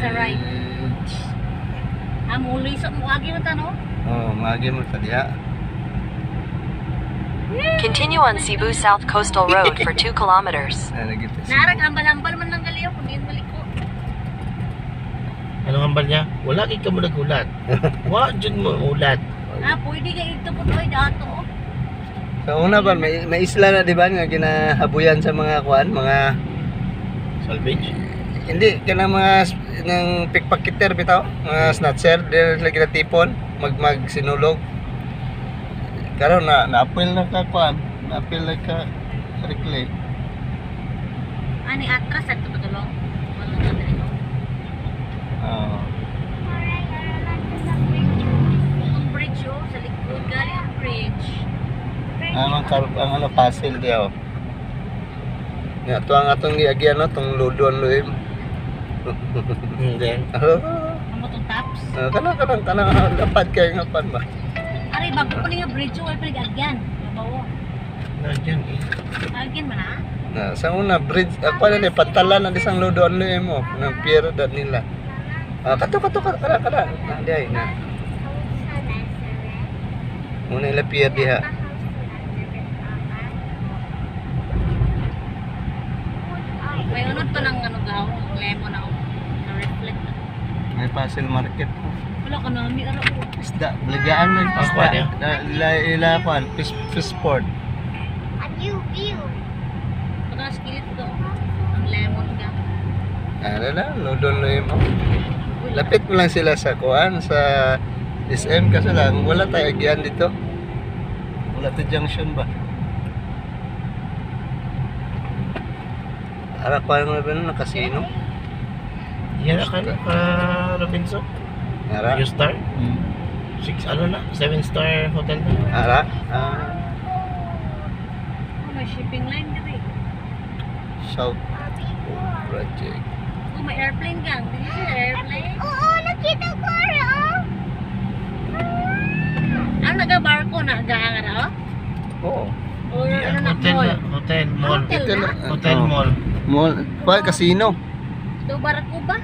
sa right. Muli sa muagi mo tanong. Oh, maagi mo ta diha. Continue on Cebu South Coastal Road for 2 kilometers. Lagi ta. Narag ambal-ambal man lang galiyo kung diyan balik ko. Anong hambal niya? Wala kay ka mo nagulat. Wa jud mo ulat. Pwede ka ito po oy dato. Sa una ba may isla na di ba nga ginahabuyan sa mga kuan, mga Salvage. hindi kana mga ng pickpocketer bitaw, mga snatcher, dili lagi na tipon, sinulog. Karon na-appeal na ka kuan, na-appeal na ka reklay. Ani atras sa tutulong. Wala na dito. Oh. Ang bridge sa likod gali ang bridge. Ang ano puzzle dia oh. Nga to ang atong giagyan no, tong ludon luim. Hindi. Ang motong taps. Kanang dapat kay nga pan ba. Ari bago pa nga bridge ay pwede agyan. Mabawo. Nandiyan eh. Agyan man ha. Na sa una bridge ako na ni pantalan na isang ludon luim mo ng pier dat nila. Kato kada. Di ay na. Muna ila pier diha. May unod pa ng ano gaw, lemon ako. Na-reflect. May puzzle market. Wala ka na, may araw ko. Isda, baligaan mo yung Aqua niya? Ila kuan, fish sport. Pagka skillet ko, ang lemon ka. Na, ludon luim mo. Lapit mo lang sila sa kuan, sa SM kasi lang, wala tayo agyan dito. Wala to junction ba? Ara ko ang laban ng casino. Yan ka na, Robinson. Ara. You star? 6 ano na? 7-star hotel na. Ara. May shipping line ka rin. South Project. May airplane gang. Did you see the airplane? Oo, nakita ko rin, Ang naga-barko na gahangar ako? Oo. Or ano na Hotel mall? na, hotel, mall. Hotel na? Hotel, mall. Mall. Kuan, casino. Ito barko ba?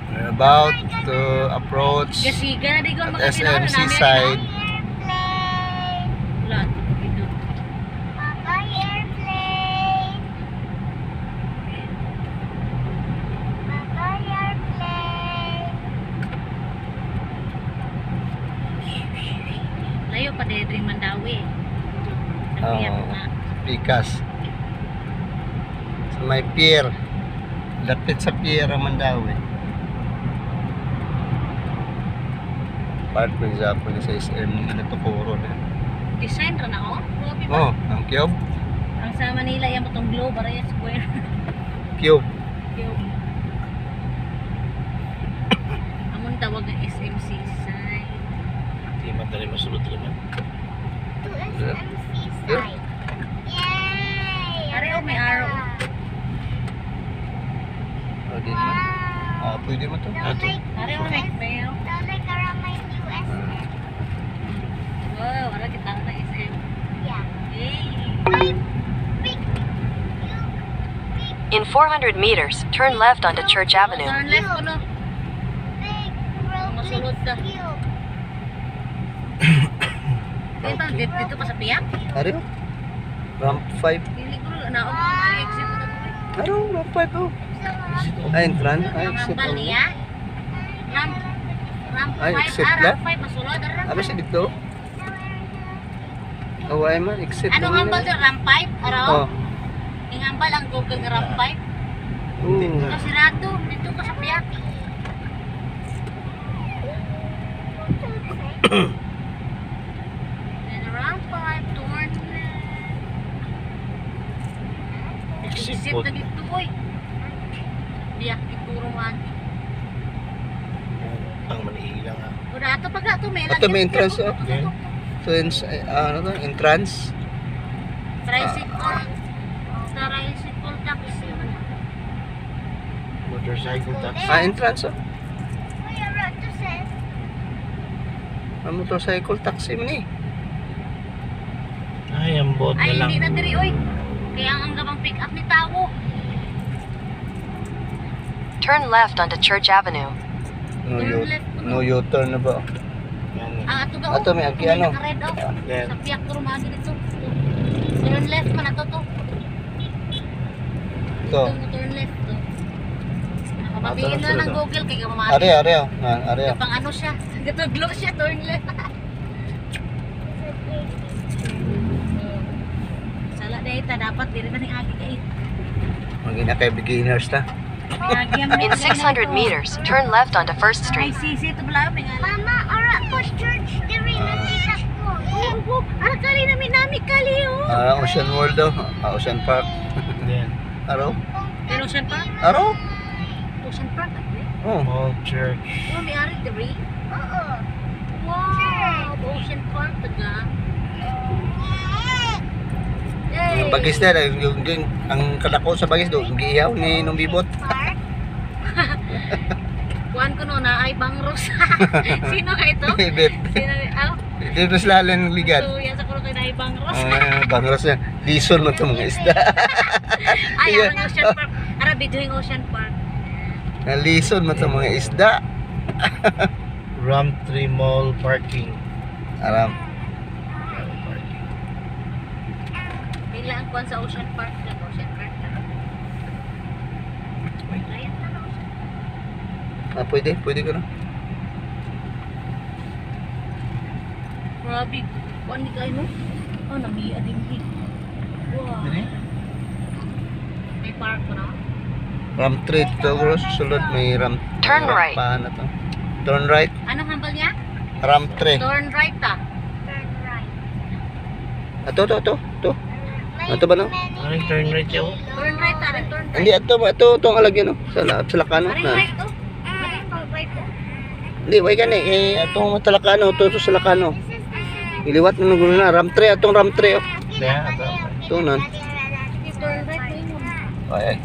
We're about to approach Gasiga na di ko at makakilala SM Seaside. airplane. Wala. Ito. Papa, airplane. Papa, airplane. Layo pa Dedring Mandawi. Ang Oo. piyak na. Pikas. Sa may pier. Lapit sa pier ang Mandawi. Part ng Japon sa SM na Tokoro na. Design ra na ako? Grabe ba? Oh, ang cube. Ang sa Manila yung matong globe, para yung square. Cube. Yung amon tawag ng SMC sign. Hindi man tayo masulot naman. To SMC side. Yay! Pare, oh, may arrow. Oh, di mo. Pwede mo to. Ato. Pare, oh, may mail. Sound like around my USS. Wow, wala kita na SM. Yeah. Yay! Big. In 400 meters, turn left onto Church Avenue. Turn left ko no. Big road. Masulod ka. Cube. Dito, dito pa sa piyak. Ari oh. Ramp 5. Dili ko na ako ang exit na ko. Ano? Ramp 5 oh. Ay, entrance. Ay, Ang exit. ambal niya. Ramp. Ramp Ay, 5. exit Ramp lang? 5 masulod. Ano siya dito? Oh, ay man. Exit. Anong lang ambal yun. dyan? Ramp 5? Araw? Oh. Yung ambal ang Google nga Ramp 5. Kasi rato, dito ka sa piyak. Then Ramp 5, turn left. Exit Exit po. na dito, boy. Biyak ituruan. Ang manihila nga. O dato pa ga to, may Ato may entrance, oh. Okay. So, ano to? Entrance. Tricycle. Tricycle taxi. Motorcycle taxi. Entrance oh. Kuya, road to says. Ang motorcycle taxi mo ni. Ay, ang boat na Ay, lang. hindi na diri, oy. Kaya ang gabang pick up ni Tawo. Turn left onto Church Avenue. No U-turn na ba? Yan. Ah, ato ga. Ato, may agi, ano? Naka-red oh. Yan. Sa piyak ko rumagi dito. Turn left man ato to. Ito. Turn left to. Nakababiin Ato na na ng sunod, oh. Google kay gamamali. Are. Pang ano siya. Gatuglo siya, turn left. Sala data dapat diri na ning agi kay. Magina kay beginners ta. In 600 meters, turn left onto First Ay, Street. sisi to bala may ngala. Mama, ora ko church diri na kita ko. Oh, ara kali na minami kali oh. Ocean World daw. Ocean Park. Yan. Araw? Pero Ocean Park? Araw? Ocean Park. Oh. Mall Church. Oh, may ari diri. Oo. Wow, Ocean Park taga. Ang bagis na, ang kadako sa bagis do, giihaw ni nung bibot. Park. Kuan ko no na ay bangros. Sino ka ito? Ibit. Sino aw? Dito sila lang ligat. So, yan sa kuno kay na ay bangros. Bangros na. Lison mo itong mga isda. Ay, ang Ocean Park. Ara videoing Ocean Park. Lison mo itong mga isda. Ram 3 Mall Parking. Aram. Ram Parking. Bila ang kuan sa Ocean Park. Ocean Park. Ayan na na Ocean Park. Pwede ka na. Grabe. Kuan ni kayo no? Oh, namiya din hi. Wow. Dili? May park ko na. Ram 3 to, bro. Susunod may ram. Turn right. Paano to? Turn right. Anong hambal niya? Ram 3. Turn right ta. Turn right. Ito. Ato ba, no? Ano yung turn right yun? Turn right ta. Turn right. Hindi, ito ang alagyan, no? Sa Lakano. Ari right to. Ari right to. Hindi, way ka na. Itong Talakano. Ito sa Lakano. Iliwat na nung na. Ram 3. Itong Ram 3, oh. Kaya, ito. Ito na. Turn right to yun. Ay.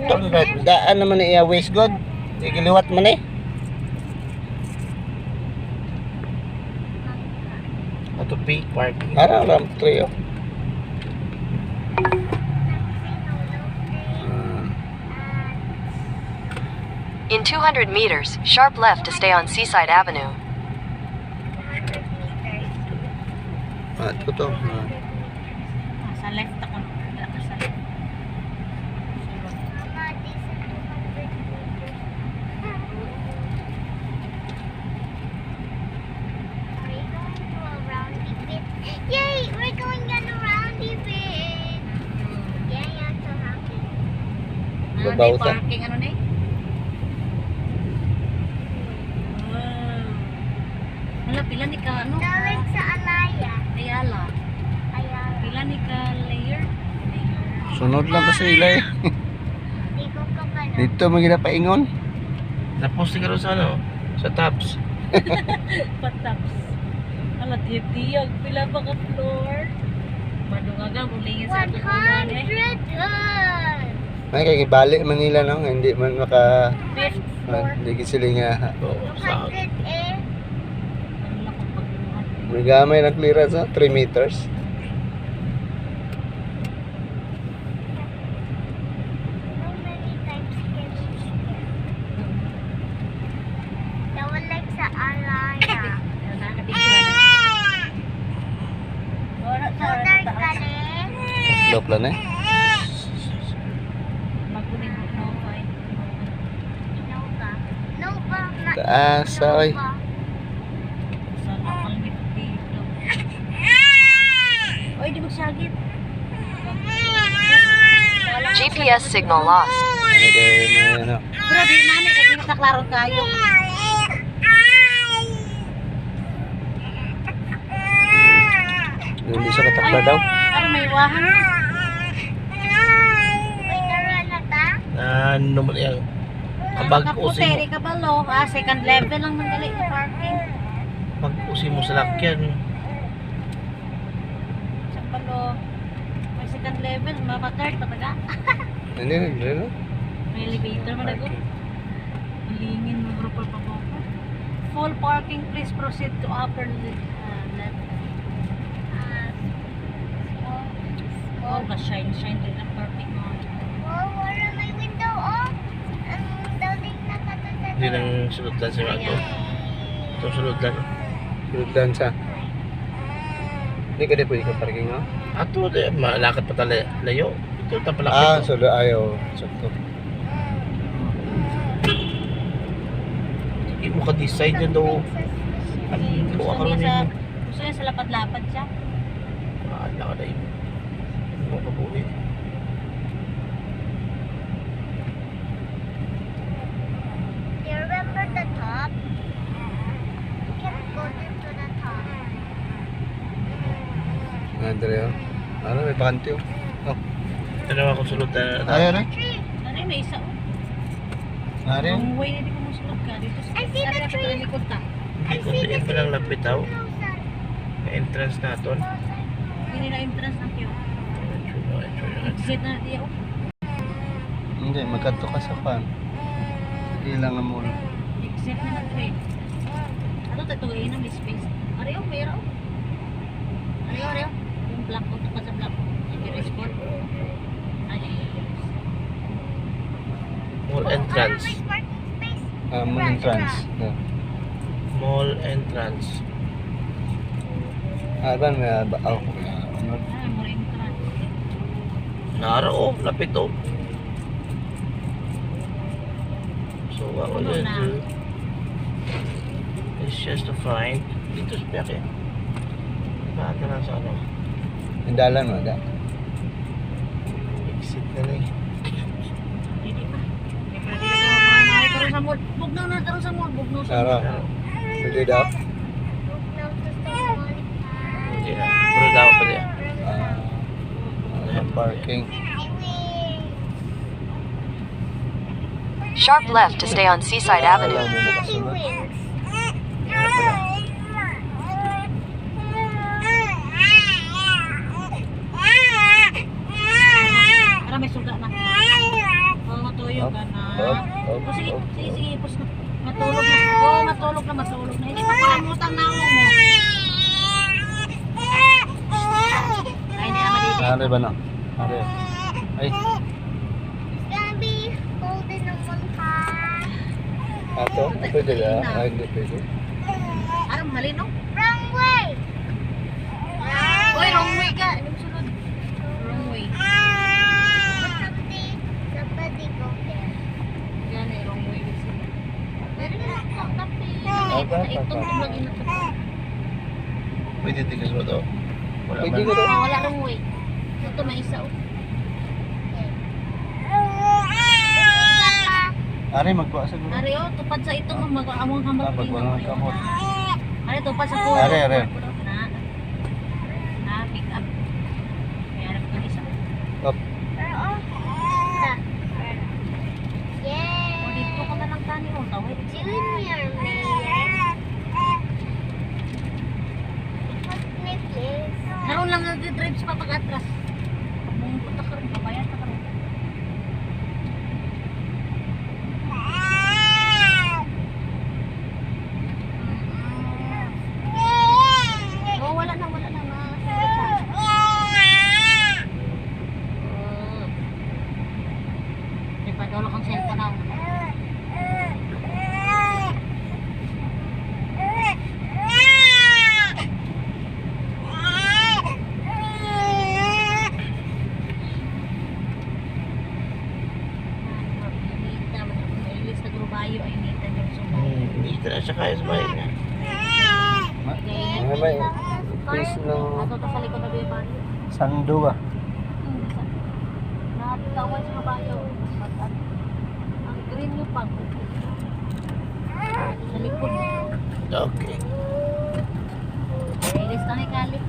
Turn right. Daan naman na iya waste god. Igiliwat man eh. Ito peak parking. Ara, Ram 3, oh. In 200 meters, sharp left to stay on Seaside Avenue. Ito. Sa left ako. Wala ka sa left. Mama, this is 200 meters. Are we going to a roundy bit? Yay! We're going on a roundy bit. Yay, I'm so happy. Ano Babaw ni ta. parking ano ni? Wow. Hala, pila ni ka ano? Galing sa Alaya. Ayala. Ayala. Pila ni ka layer? Sunod lang kasi ila eh. Di ko ka pa na. Dito magina paingon. Napost ka rin sa ano? Sa tabs. Pataps. Hala, tiyag. Pila ba ka floor? Madungagang ulingin sa ato ulan eh. 100! May kay balik Manila no, hindi man maka Fifth floor. hindi sila nga Oo, sa 200 eh. Ang lakong pagbuhat. may gamay na clearance 3 meters. How many times can you skip? Tawag like sa Alaya. Ayun na, nabigyan na. Wala sa Motor ka taas. rin. Low plan eh. Maguling mo no fine. No ba? No ba? Taas, oy. Sa lokal dito. Oy, di magsagit. GPS signal lost. Ano. Pero di namin kasi nakaklaro kayo. Hindi siya katakla daw. Ay, may wahan na. Uy, naroon na ta? ano mo yan? Kapag usin mo, Kaputeri ka ba lo? Second level lang ng gali yung parking. pag usin mo sa lakyan, Sa palo. May second level, mama-third pa taga. Hindi. May elevator man ako. Lingin mo bro pa po. Full parking, please proceed to upper left. Oh, ka-shine din ang parking mo. Oh, wala may window, oh. Hindi nang sulod lang sa ato. Ito sulod lang. Lugdan sa. Hindi ka di pwede ka parking, no? Ato, malakad pa tala layo. Ito ta pala. Ah, so ayaw. Sakto. Hindi mo ka-decide yan daw. Ano Gusto ako niya rin sa, mo? gusto niya sa lapad-lapad siya. Maala ka na yun. Hindi mo kabuhin. You remember the top? You can go to the top. Andre, oh. Ano, may bakante, oh. Oh. Ito naman kung sulod na. Ayaw, na. Tree. Ano may isa oh. Ari. Ang way na di ko musulod ka. Dito sa I see the area ko tree. sa likod ta. Hindi ko diin pa lang lapit daw. Closer. May entrance na ito. Hindi na entrance ng queue. Exit na diya oh. Hindi, magkanto ka sa pan. Ilang na muna. Exit na ng train. Ano tatuloy na may space. Ariyo, mayroon. Ariyo. Yung black ko, tupa sa black ko. Yung respond. Ay, Mall entrance. Where's parking space? Mall entrance. Yeah. Mall entrance. Adan, may ano? ay, mo entrance. Naro, oh. Lapit, oh. So, what we're Puno gonna na. do is just to find dito sa Peke. Bakit na lang sa ano? Hindalan mo, da. Exit na lang. Hindi pa. Ay, karon sa mall. Bugnaw na karon sa mall. Bugnaw sa Sara. mall. Pwede daw. Look now to stop calling her. Hindi na. Pero dapat pa diyan. Parking. Sharp left to stay on Seaside Avenue. Alam mo makasunod. Para may suga na. Oo, matuyo ka na. O, sige, ipos na. Matulog na. Oo, matulog na. Hindi pa kalimutan na ako mo. Ay, hindi naman dito. Ari ba na? Ari. Ay, It's gonna be holding on one car. ato? Pwede da? Ay, hindi pwede. Ano, mali no? Wrong way. Uy, wrong way ka. Ano sunod? Wrong way. Somebody go there. Yan eh, wrong way. Pero na, tapi. Aba, Ito, lagi na ito. Pwede tigas mo to. Wala Pwede man. ko daw. Wala wrong way. Ito, may isa. Oh. Ari, magkuha sa gulo. Ari, oh, tupad sa ito. Mag-among hambang Ah, magwalang kamot. Ari, tupad sa pulo. Ari. Na, pick up. May harap ko isa. Up. Yay! O, dito ka na lang tani mo. Tawid. Junior Mayor. What's my place? Naroon lang nag-drives pa pag-atras. Mung punta ka rin, babayan ka rin. Oh, wala na. May padolo kang cellphone na. Hindi ka na siya kaya sa bahay niya. May piece ng Ato to sa likod na biyaban. sando ba? Nakakaway sa kabayo. Ang green yung pag. Sa likod. Okay. Ilis na ni Kali.